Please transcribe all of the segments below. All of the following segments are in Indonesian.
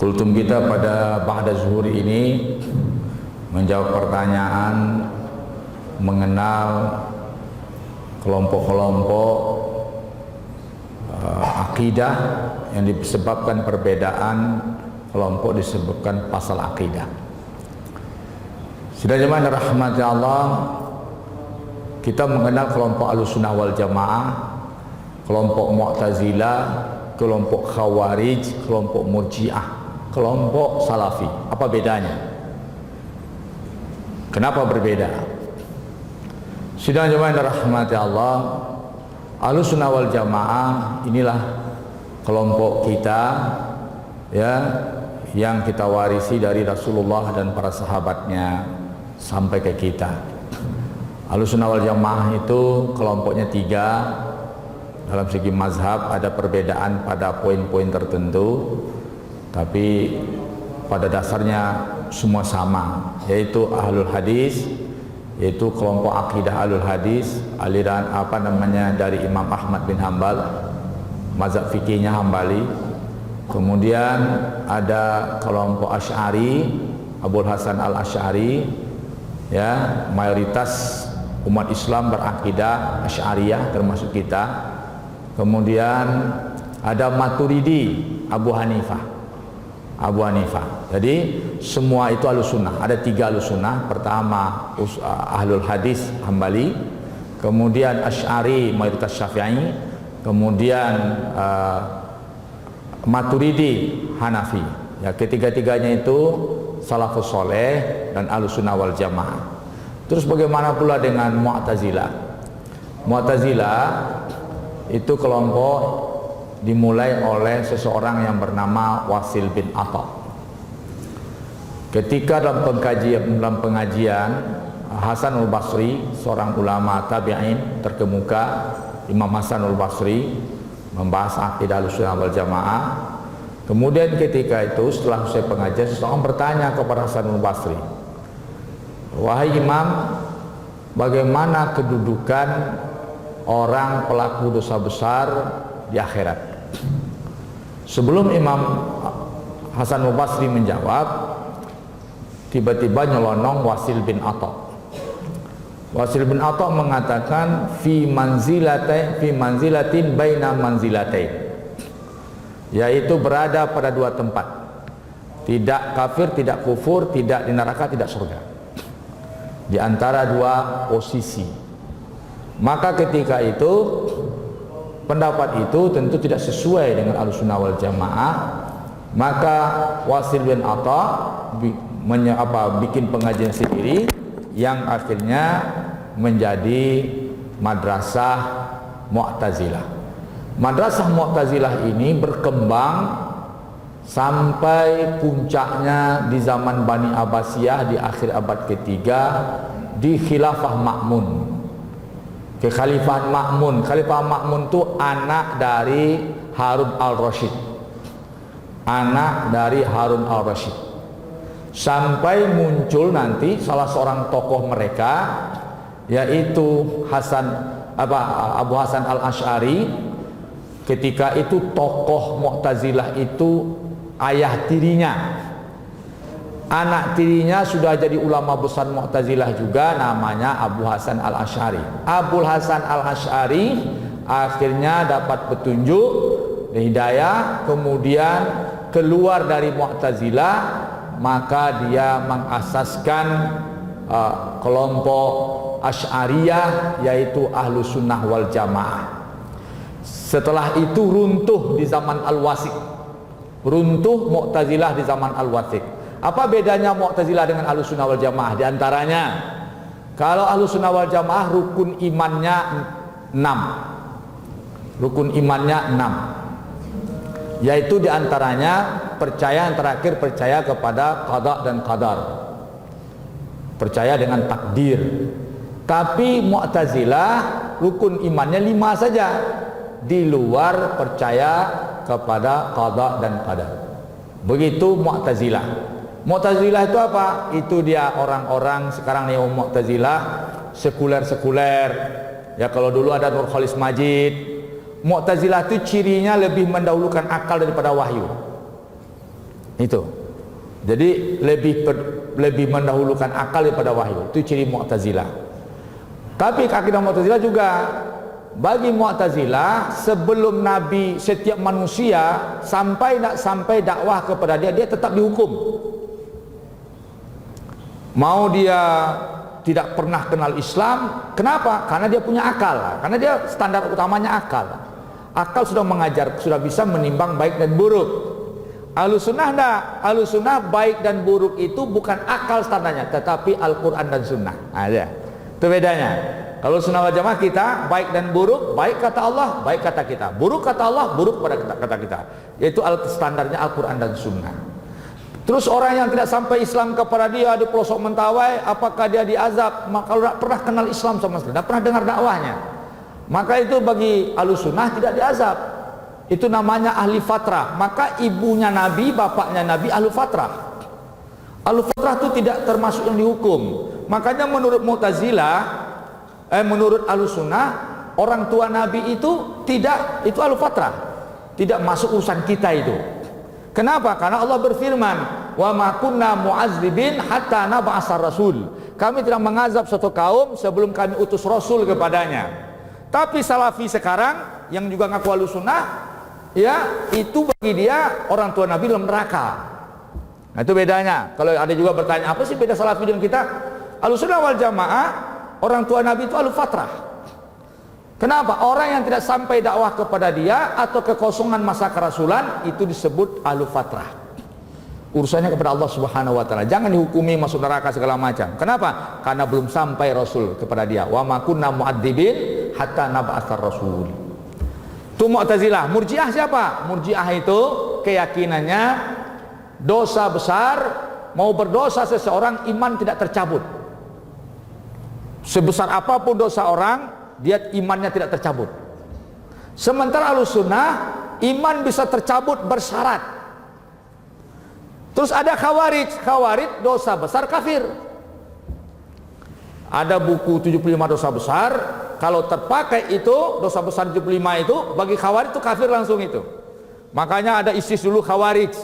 Kultum kita pada ba'da zuhur ini menjawab pertanyaan mengenal kelompok-kelompok akidah yang disebabkan perbedaan kelompok disebabkan pasal akidah. Sudah jemaah rahmati Allah, kita mengenal kelompok Ahlussunnah wal Jamaah, kelompok Mu'tazilah, kelompok Khawarij, kelompok Murji'ah, kelompok Salafi. Apa bedanya? Kenapa berbeda? Sudah jemaah rahmati Allah, Ahlussunnah wal Jamaah inilah kelompok kita ya, yang kita warisi dari Rasulullah dan para sahabatnya sampai ke kita. Ahlussunnah wal Jamaah itu kelompoknya 3. Dalam segi mazhab ada perbedaan pada poin-poin tertentu, tapi pada dasarnya semua sama, yaitu ahlul hadis, yaitu kelompok akidah ahlul hadis, aliran dari Imam Ahmad bin Hambal, mazhab fikihnya Hambali. Kemudian ada kelompok Asy'ari, Abul Hasan al-Asy'ari, ya, mayoritas umat Islam berakidah Asy'ariyah termasuk kita. Kemudian ada Maturidi, Abu Hanifah. Jadi semua itu Ahlussunnah. Ada 3 Ahlussunnah. Pertama ahlul hadis Hambali, kemudian Asy'ari mayoritas Syafi'i, kemudian Maturidi Hanafi. Ya, ketiga-tiganya itu salafus soleh dan Ahlussunnah wal Jamaah. Terus bagaimana pula dengan Mu'tazilah? Mu'tazilah itu kelompok dimulai oleh seseorang yang bernama Wasil bin Atha. Ketika dalam pengajian Hasan al-Basri, seorang ulama tabi'in terkemuka, Imam Hasan al-Basri membahas akidah Ahlussunnah wal Jamaah. Kemudian ketika itu setelah selesai pengajian, seseorang bertanya kepada Hasan al-Basri, "Wahai Imam, bagaimana kedudukan orang pelaku dosa besar di akhirat?" Sebelum Imam Hasan al-Basri menjawab, tiba-tiba nyelonong Wasil bin Atha. Wasil bin Atha mengatakan fi manzilatin baina manzilatain, yaitu berada pada 2 tempat, tidak kafir, tidak kufur, tidak di neraka, tidak surga, di antara 2 posisi. Maka ketika itu pendapat itu tentu tidak sesuai dengan Ahlussunnah wal Jamaah. Maka Wasil bin Atha bikin pengajian sendiri yang akhirnya menjadi madrasah Mu'tazilah. Madrasah Mu'tazilah ini berkembang sampai puncaknya di zaman Bani Abbasiyah di akhir abad ke-3 di Khilafah Ma'mun. Kekhalifahan Ma'mun. Khalifah Ma'mun itu anak dari Harun al-Rasyid. Sampai muncul nanti salah seorang tokoh mereka, yaitu Abu Hasan al-Asy'ari. Ketika itu tokoh Mu'tazilah itu ayah tirinya, anak tirinya sudah jadi ulama besar Mu'tazilah juga, namanya Abu Hasan al-Asy'ari. Abu Hasan al-Asy'ari akhirnya dapat petunjuk, hidayah, kemudian keluar dari Mu'tazilah, maka dia mengasaskan kelompok Asy'ariyah, yaitu Ahlussunnah wal Jamaah. Setelah itu runtuh di zaman Al-Wasik, runtuh Mu'tazilah di zaman Al-Wasik. Apa bedanya Mu'tazilah dengan Ahlussunnah wal Jamaah? Di antaranya, kalau Ahlussunnah wal Jamaah rukun imannya 6. Rukun imannya 6. Yaitu di antaranya percaya, yang terakhir percaya kepada qada dan qadar. Percaya dengan takdir. Tapi Mu'tazilah rukun imannya 5 saja. Di luar percaya kepada qada dan qadar. Begitu Mu'tazilah. Mu'tazilah itu apa? Itu dia orang-orang sekarang neo Mu'tazilah sekuler-sekuler. Ya, kalau dulu ada Nur Khalis Majid. Mu'tazilah itu cirinya lebih mendahulukan akal daripada wahyu. Itu. Jadi lebih mendahulukan akal daripada wahyu. Itu ciri Mu'tazilah. Tapi akidah Mu'tazilah juga, bagi Mu'tazilah sebelum Nabi, setiap manusia sampai dakwah kepada dia tetap dihukum. Mau dia tidak pernah kenal Islam, kenapa? Karena dia punya akal. Karena dia standar utamanya akal. Akal sudah mengajar, sudah bisa menimbang baik dan buruk. Ahlussunnah enggak. Ahlussunnah baik dan buruk itu bukan akal standarnya, tetapi Al-Quran dan Sunnah. Ada. Itu bedanya. Kalau Sunnah wal Jamaah kita baik dan buruk, baik kata Allah, baik kata kita. Buruk kata Allah, buruk pada kata kita. Yaitu standarnya Al-Quran dan Sunnah. Terus orang yang tidak sampai Islam kepada dia di pelosok Mentawai, apakah dia diazab? Kalau tidak pernah kenal Islam sama sekali, tidak pernah dengar dakwahnya, maka itu bagi Ahlussunnah tidak diazab. Itu namanya ahli fatrah. Maka ibunya Nabi, bapaknya Nabi ahli fatrah. Ahli fatrah itu tidak termasuk yang dihukum. Makanya menurut Mu'tazilah, menurut Ahlussunnah, orang tua Nabi itu tidak, itu ahli fatrah, tidak masuk urusan kita itu. Kenapa? Karena Allah berfirman, wa ma kunna mu'azzibin hatta nab'asa rasul. Kami tidak mengazab suatu kaum sebelum kami utus rasul kepadanya. Tapi Salafi sekarang yang juga ngaku Ahlussunnah, ya itu bagi dia orang tua Nabi dalam neraka. Nah itu bedanya. Kalau ada juga bertanya, apa sih beda Salafi dengan kita? Ahlussunnah wal Jamaah, orang tua Nabi itu ahlu fatrah. Kenapa? Orang yang tidak sampai dakwah kepada dia atau kekosongan masa kerasulan itu disebut ahlu fatrah. Urusannya kepada Allah Subhanahu wa taala. Jangan dihukumi masuk neraka segala macam. Kenapa? Karena belum sampai rasul kepada dia. Wa ma kunna mu'adzibin hatta nab'atsar rasul. Itu Mu'tazilah. Murji'ah siapa? Murji'ah itu keyakinannya dosa besar, mau berdosa seseorang iman tidak tercabut. Sebesar apapun dosa orang, dia imannya tidak tercabut. Sementara Ahlussunnah iman bisa tercabut bersyarat. Terus ada Khawarij dosa besar kafir. Ada buku 75 dosa besar, kalau terpakai itu dosa besar 75 itu bagi Khawarij itu kafir langsung itu. Makanya ada ISIS dulu Khawarij.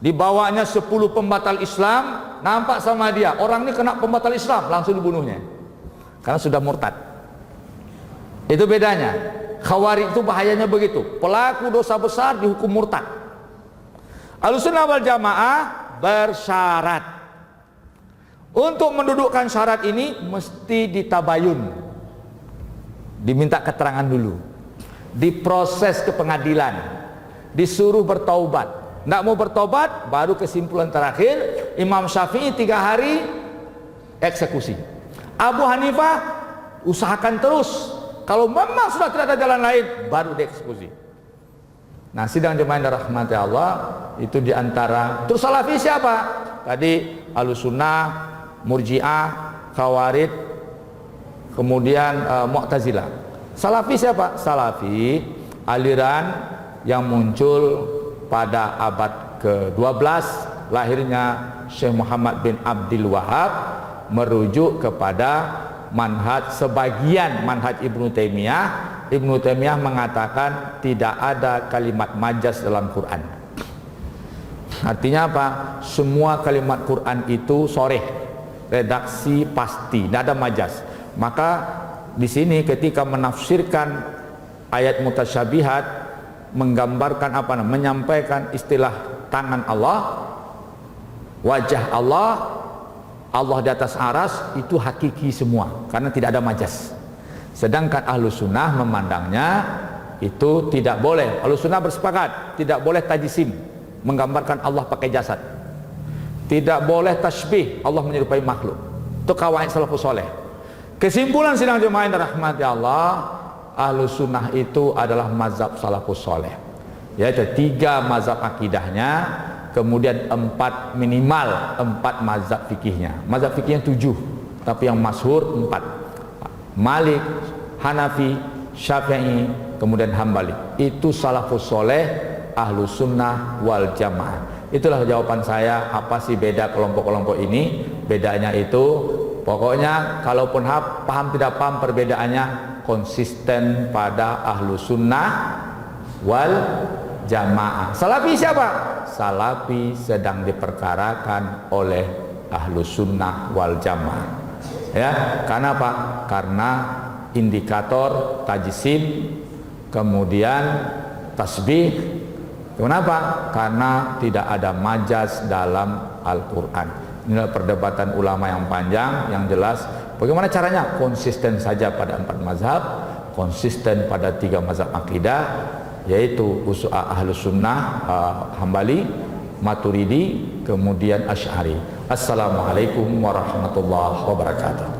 Dibawanya 10 pembatal Islam, nampak sama dia, orang ini kena pembatal Islam, langsung dibunuhnya. Karena sudah murtad. Itu bedanya. Khawarij itu bahayanya begitu. Pelaku dosa besar dihukum murtad. Ahlussunnah wal Jamaah bersyarat. Untuk mendudukkan syarat ini mesti ditabayun. Diminta keterangan dulu. Diproses ke pengadilan. Disuruh bertaubat. Tidak mau bertobat, baru kesimpulan terakhir Imam Syafi'i 3 hari eksekusi. Abu Hanifah usahakan terus. Kalau memang sudah tidak ada jalan lain, baru dieksekusi. Nah, sidang jemaah yang dirahmati Allah itu diantara. Terus Salafi siapa? Tadi Ahlussunnah, Murji'ah, Khawarij, kemudian Mu'tazilah. Salafi siapa? Salafi aliran yang muncul pada abad ke-12, lahirnya Syekh Muhammad bin Abdul Wahab, merujuk kepada manhaj, sebagian manhaj Ibnu Taimiyah. Ibnu Taimiyah mengatakan tidak ada kalimat majaz dalam Quran. Artinya apa? Semua kalimat Quran itu sharih, redaksi pasti, tidak ada majaz. Maka di sini ketika menafsirkan ayat mutasyabihat, menggambarkan apa namanya, menyampaikan istilah tangan Allah, wajah Allah, Allah di atas aras, itu hakiki semua karena tidak ada majaz. Sedangkan Ahlussunnah memandangnya itu tidak boleh. Ahlussunnah bersepakat tidak boleh tajsim, menggambarkan Allah pakai jasad. Tidak boleh tasbih, Allah menyerupai makhluk. Itu qawaid salafus saleh. Kesimpulan sidang jemaah yang dirahmati Allah, Ahlussunnah itu adalah mazhab salafus saleh. Yaitu 3 mazhab akidahnya, kemudian 4 minimal 4 mazhab fikihnya. Mazhab fikihnya 7, tapi yang masyhur 4. Malik, Hanafi, Syafi'i, kemudian Hambali. Itu salafus saleh Ahlussunnah wal Jamaah. Itulah jawaban saya. Apa sih beda kelompok-kelompok ini? Bedanya itu pokoknya kalaupun paham tidak paham perbedaannya, konsisten pada Ahlussunnah wal jamaah. Salafi siapa? Salafi sedang diperkarakan oleh Ahlus Sunnah wal Jamaah. Ya, karena apa? Karena indikator tajsim, kemudian tasbih. Kenapa? Karena tidak ada majaz dalam Al-Quran. Inilah perdebatan ulama yang panjang. Yang jelas, bagaimana caranya? Konsisten saja pada 4 mazhab, konsisten pada 3 mazhab akidah, yaitu Ahlus Sunnah, Hambali, Maturidi, kemudian Asy'ari. Assalamualaikum warahmatullahi wabarakatuh.